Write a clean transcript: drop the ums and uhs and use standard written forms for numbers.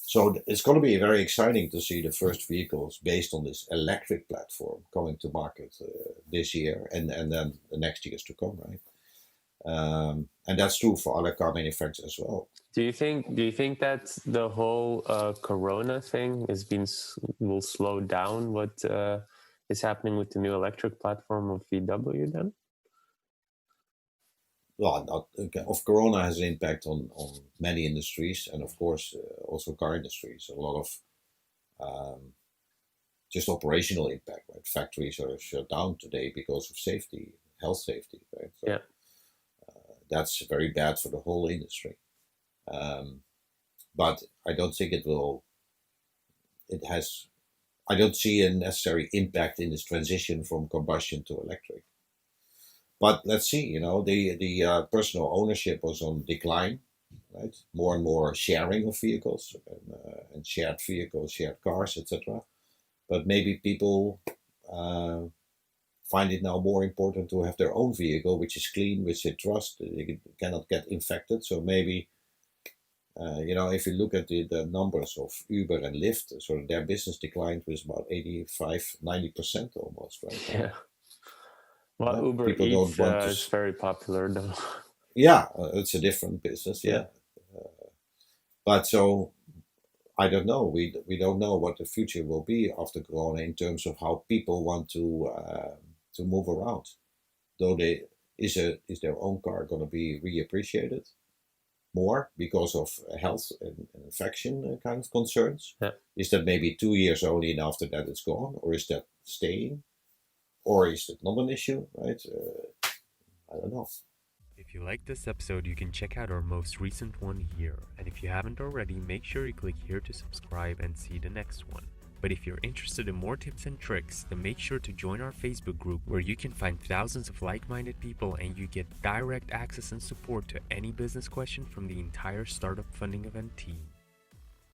So it's going to be very exciting to see the first vehicles based on this electric platform coming to market this year and then the next years to come, right? And that's true for other car manufacturers as well. Do you think that the whole Corona thing will slow down what is happening with the new electric platform of VW then? Well, of Corona has an impact on many industries, and of course also car industries. A lot of um, just operational impact. Right? Factories are shut down today because of safety, health safety. Right, Yeah. so that's very bad for the whole industry. Um, but I don't think it will. It has. I don't see a necessary impact in this transition from combustion to electric. But let's see. The personal ownership was on decline, right? More and more sharing of vehicles and shared vehicles, shared cars, etc. But maybe people uh, find it now more important to have their own vehicle, which is clean, which they trust. They cannot get infected. So maybe, if you look at the numbers of Uber and Lyft, so their business declined with about 85, 90% almost, right? Yeah. Well, Uber People don't Eats want to. is very popular though. Yeah, it's a different business. Yeah. Yeah. But so I don't know. We don't know what the future will be after Corona in terms of how people want to move around. Though is their own car going to be reappreciated more because of health and infection kind of concerns? Yeah. Is that maybe 2 years only and after that it's gone, or is that staying, or is it not an issue? Right? I don't know. If you like this episode, you can check out our most recent one here. And if you haven't already, make sure you click here to subscribe and see the next one. But if you're interested in more tips and tricks, then make sure to join our Facebook group where you can find thousands of like-minded people and you get direct access and support to any business question from the entire startup funding event team.